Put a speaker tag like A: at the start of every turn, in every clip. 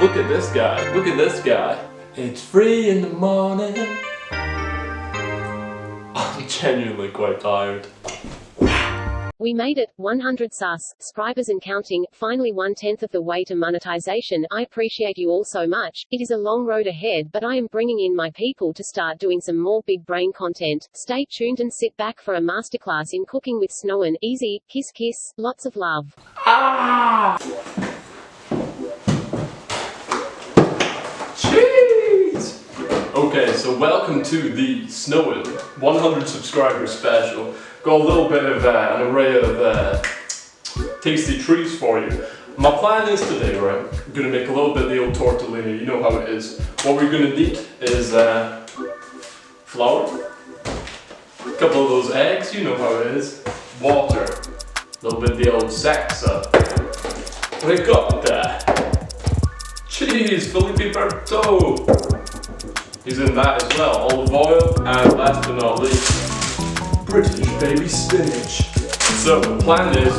A: look at this guy. Look at this guy. It's 3 in the morning. I'm genuinely quite tired.
B: We made it, 100 subscribers and counting, finally 1/10 of the way to monetization. I appreciate you all so much. It is a long road ahead, but I am bringing in my people to start doing some more big brain content. Stay tuned and sit back for a masterclass in cooking with Snowen. Easy, kiss kiss, lots of love.
A: Ah! Jeez! Okay, so welcome to the Snowen 100 subscriber special. Got a little bit of an array of tasty treats for you. My plan is today, right, I'm going to make a little bit of the old tortellini, you know how it is. What we're going to need is flour, a couple of those eggs, you know how it is, water, a little bit of the old salsa. We got cheese, Felipe Berto. He's in that as well, olive oil, and last but not least, British baby spinach. So the plan is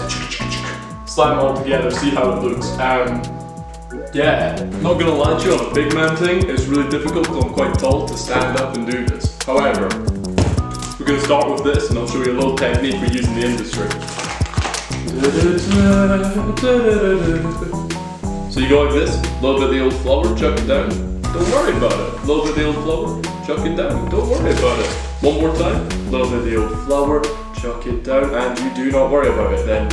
A: slime it all together, see how it looks. Yeah, not gonna lie to you, on a big man thing, it's really difficult because I'm quite tall to stand up and do this. However, we're gonna start with this and I'll show you a little technique we use in the industry. So you go like this, a little bit of the old flour, chuck it down, don't worry about it. A little bit of the old flour, chuck it down, don't worry about it. One more time, a little bit of the old flour, chuck it down, and you do not worry about it. Then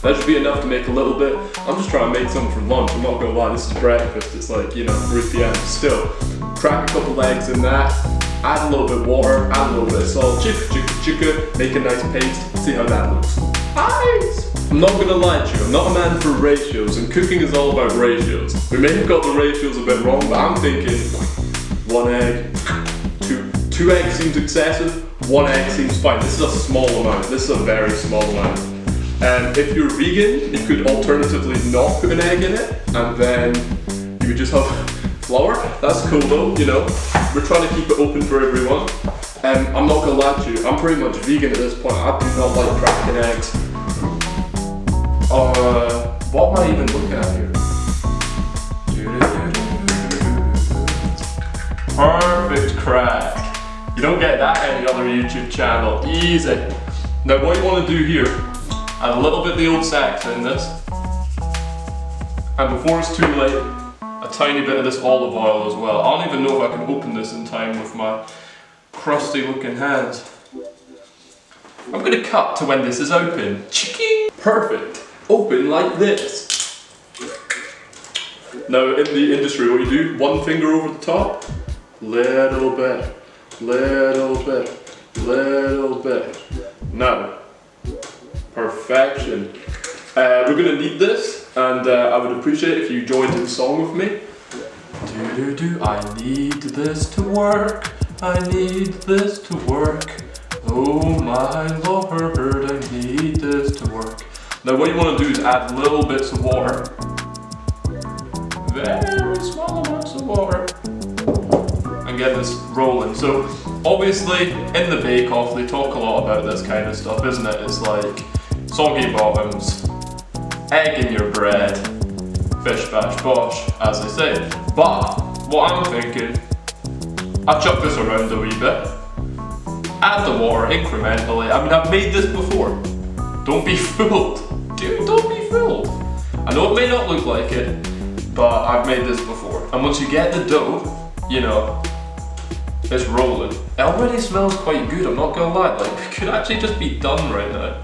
A: that should be enough to make a little bit. I'm just trying to make something for lunch, I'm not gonna lie, this is breakfast, it's like, you know, 3 p.m. Still, crack a couple eggs in that, add a little bit of water, add a little bit of salt, chicka, make a nice paste, see how that looks. Nice! I'm not gonna lie to you, I'm not a man for ratios, and cooking is all about ratios. We may have got the ratios a bit wrong, but I'm thinking 1 egg, 2 eggs seems excessive, 1 egg seems fine. This is a small amount, this is a very small amount. And if you're vegan, you could alternatively not put an egg in it, and then you would just have flour. That's cool though, you know, we're trying to keep it open for everyone. I'm not gonna lie to you, I'm pretty much vegan at this point, I do not like cracking eggs. What am I even looking at here? Perfect crack. You don't get that any other YouTube channel. Easy. Now what you want to do here, add a little bit of the old salsa in this. And before it's too late, a tiny bit of this olive oil as well. I don't even know if I can open this in time with my crusty looking hands. I'm going to cut to when this is open. Chicken! Perfect. Open like this. Now in the industry what you do, 1 finger over the top, little bit, little bit, little bit. Now, perfection. We're gonna need this, and I would appreciate if you joined in song with me. I need this to work, I need this to work. Oh my lord, I need this to work. Now what you want to do is add little bits of water. Very small amounts of water. And get this rolling. So obviously in the Bake Off they talk a lot about this kind of stuff, isn't it? It's like soggy bottoms, egg in your bread, bish bash bosh, as they say. But what I'm thinking, I've chucked this around a wee bit. Add the water incrementally. I mean, I've made this before. Don't be fooled. Dude, don't be fooled. I know it may not look like it, but I've made this before. And once you get the dough, you know, it's rolling. It already smells quite good, I'm not gonna lie. Like, it could actually just be done right now.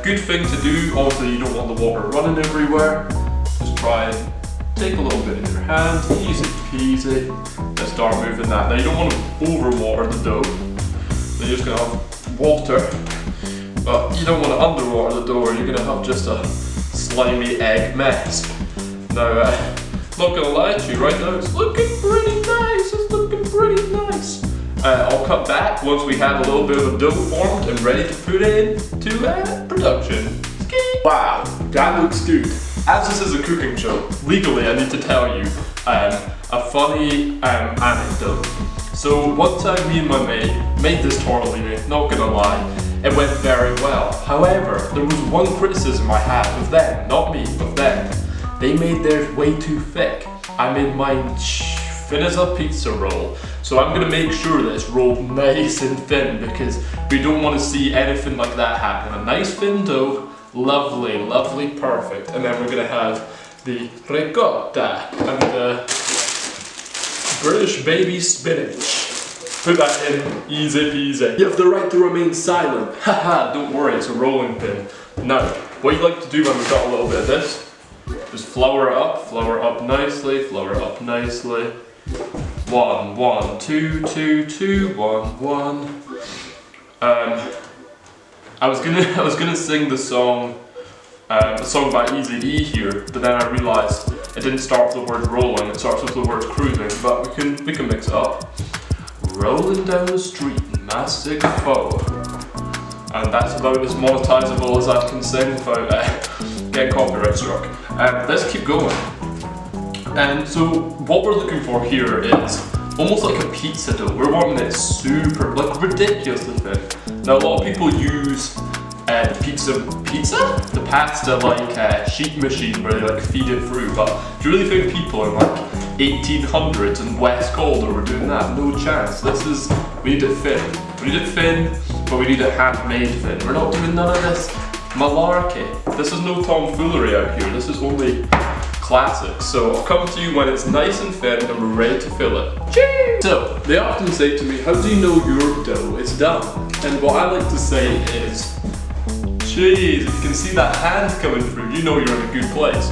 A: Good thing to do, obviously you don't want the water running everywhere. Just try and take a little bit in your hand, easy peasy. Let's start moving that. Now you don't want to over-water the dough. Then you're just gonna have water. But you don't want to underwater the dough or you're going to have just a slimy egg mess. Now, not going to lie to you, right now it's looking pretty nice, it's looking pretty nice. I'll cut back once we have a little bit of a dough formed and ready to put into production. Wow, that looks good. As this is a cooking show, legally I need to tell you a funny anecdote. So one time me and my mate made this tortellini, not gonna lie. It went very well. However, there was one criticism I had of them, not me, of them. they made theirs way too thick. I made mine thin as a pizza roll. So I'm gonna make sure that it's rolled nice and thin because we don't want to see anything like that happen. A nice thin dough, lovely, lovely, perfect. And then we're gonna have the ricotta and the British baby spinach. Put that in, easy peasy. You have the right to remain silent. Haha, don't worry, it's a rolling pin. Now, what you like to do when we've got a little bit of this, just flour up nicely, flour up nicely. 1, 1, 2, 2, 2, 1, 1. I was gonna sing the song by Easy E here, but then I realised it didn't start with the word rolling, it starts with the word cruising, but we can mix it up. Rolling down the street, massive foe. And that's about as monetizable as I can sing without getting copyright struck. Let's keep going. And so what we're looking for here is almost like a pizza dough. We're wanting it super, like ridiculously thin. Now a lot of people use the pasta like sheet machine where they like feed it through, but do you really think people in like 1800s in West Calder were doing that? No chance. We need it thin. We need it thin, but we need it handmade thin. We're not doing none of this malarkey. This is no tomfoolery out here. This is only classics. So I'll come to you when it's nice and thin and we're ready to fill it. Cheers! So they often say to me, how do you know your dough is done? And what I like to say is, jeez, if you can see that hand coming through, you know you're in a good place.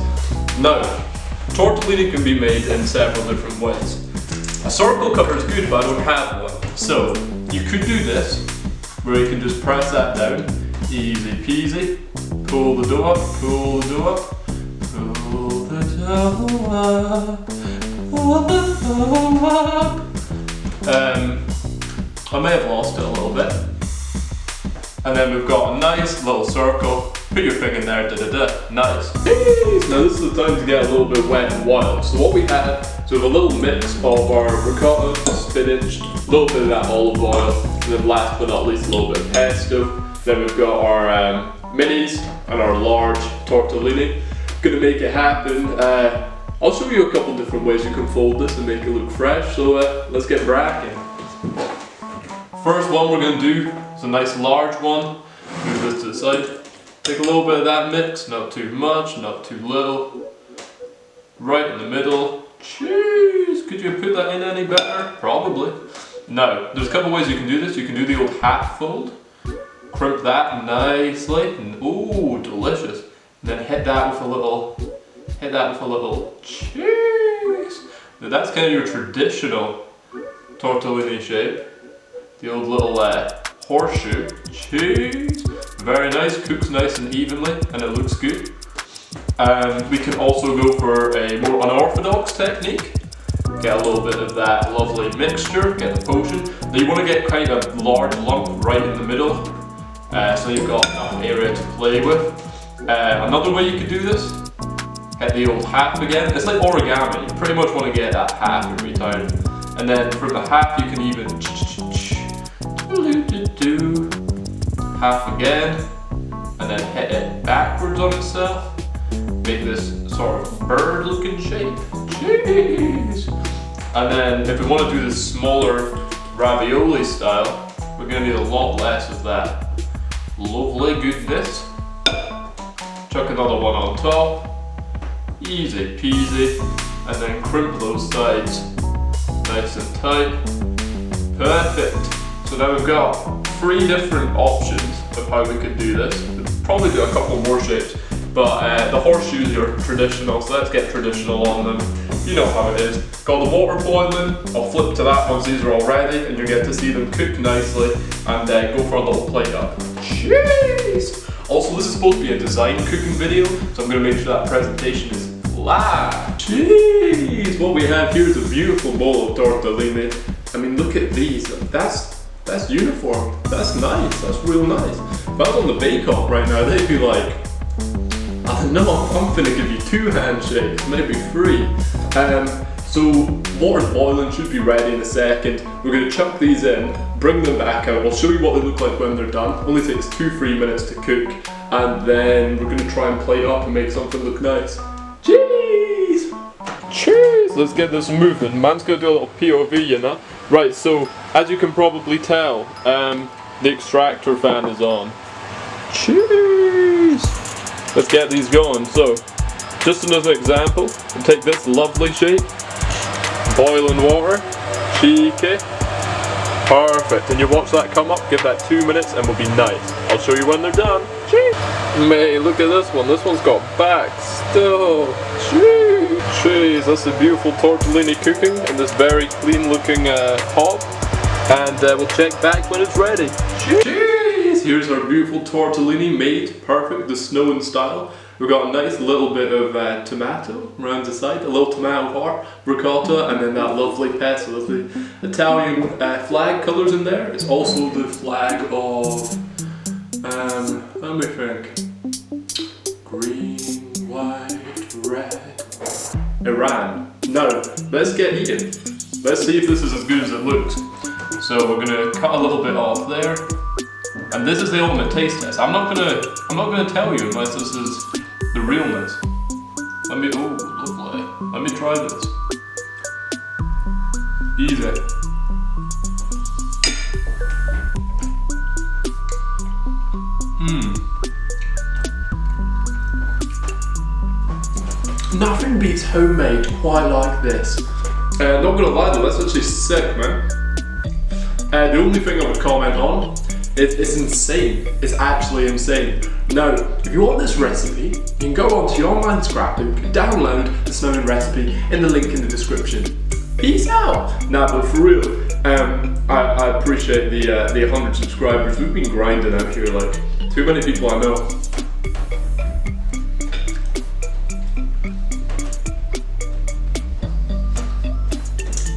A: Now, tortellini can be made in several different ways. A circle cutter is good, but I don't have one. So you could do this, where you can just press that down, easy peasy, pull the dough up, pull the dough up, pull the dough up, pull the dough up. I may have lost it a little bit. And then we've got a nice little circle. Put your thing in there, da-da-da, nice. Now this is the time to get a little bit wet and wild. So what we have, so we have a little mix of our ricotta, spinach, a little bit of that olive oil, and then last but not least a little bit of pesto. Then we've got our minis and our large tortellini. Gonna make it happen. I'll show you a couple different ways you can fold this and make it look fresh, so let's get bracking. First one we're gonna do is a nice large one. Move this to the side. Take a little bit of that mix, not too much, not too little. Right in the middle. Jeez, could you put that in any better? Probably. Now, there's a couple ways you can do this. You can do the old half fold. Crimp that nicely. And, ooh, delicious. And then hit that with a little cheese. Now that's kind of your traditional tortellini shape. The old little horseshoe. Cheese. Very nice, cooks nice and evenly, and it looks good. We can also go for a more unorthodox technique. Get a little bit of that lovely mixture, get the potion. Now you want to get kind of large lump right in the middle, so you've got enough area to play with. Another way you could do this, hit the old half again. It's like origami, you pretty much want to get that half every time. And then from the half you can even half again, and then hit it backwards on itself. Make this sort of bird looking shape. Jeez! And then if we want to do this smaller ravioli style, we're going to need a lot less of that lovely goodness. Chuck another one on top. Easy peasy. And then crimp those sides nice and tight. Perfect. So now we've got 3 different options of how we could do this. We'll probably do a couple more shapes, but the horseshoes are traditional, so let's get traditional on them. You know how it is. Got the water boiling. I'll flip to that once these are all ready, and you get to see them cook nicely, and go for a little plate up. Cheese! Also, this is supposed to be a design cooking video, so I'm going to make sure that presentation is flat. Cheese! What we have here is a beautiful bowl of tortellini. I mean, look at these. That's uniform. That's nice. That's real nice. If I was on the Bake Off right now, they'd be like, I don't know, I'm finna give you 2 handshakes, maybe 3. So water's boiling, should be ready in a second. We're gonna chuck these in, bring them back out. I'll show you what they look like when they're done. Only takes 2-3 minutes to cook, and then we're gonna try and plate up and make something look nice. Cheers! So let's get this moving. Man's gonna do a little POV, you know? Right, so as you can probably tell, the extractor fan is on. Cheese! Let's get these going. So, just as an example, we'll take this lovely shape, boiling water, cheeky, perfect. And you watch that come up, give that 2 minutes and we'll be nice. I'll show you when they're done. Cheese! Mate, look at this one. This one's got back still. Cheese! Cheese! That's a beautiful tortellini cooking in this very clean looking pot. And we'll check back when it's ready. Cheese! Here's our beautiful tortellini made perfect, the Snowen style. We've got a nice little bit of tomato around the side, a little tomato heart, ricotta, and then that lovely pesto, the Italian flag colours in there. It's also the flag of, let me think, green, white, red, Iran. Now, let's get eating. Let's see if this is as good as it looks. So we're gonna cut a little bit off there. And this is the ultimate taste test. I'm not gonna tell you unless this is the realness. Let me, oh, lovely. Let me try this. Easy. Nothing beats homemade quite like this. Not gonna lie though, that's actually sick, man. The only thing I would comment on, it's insane. It's actually insane. Now, if you want this recipe, you can go onto your online scrapbook, download the Snowen recipe in the link in the description. Peace out! Nah, but for real, I appreciate the 100 subscribers. We've been grinding out here, like, too many people I know.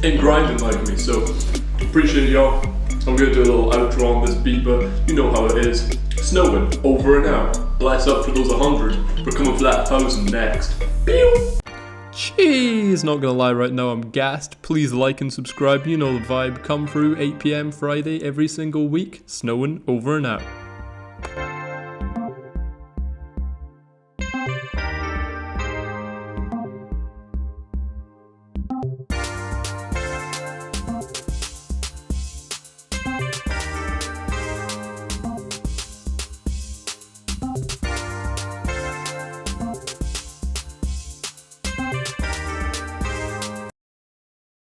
A: Ain't grinding like me, so appreciate y'all. I'm gonna do a little outro on this beat, but you know how it is. Snowen, over and out. Bless up for those 100. We're coming for that 1,000 next. Pew! Jeez, not gonna lie, right now I'm gassed. Please like and subscribe, you know the vibe. Come through 8 PM Friday every single week. Snowen, over and out.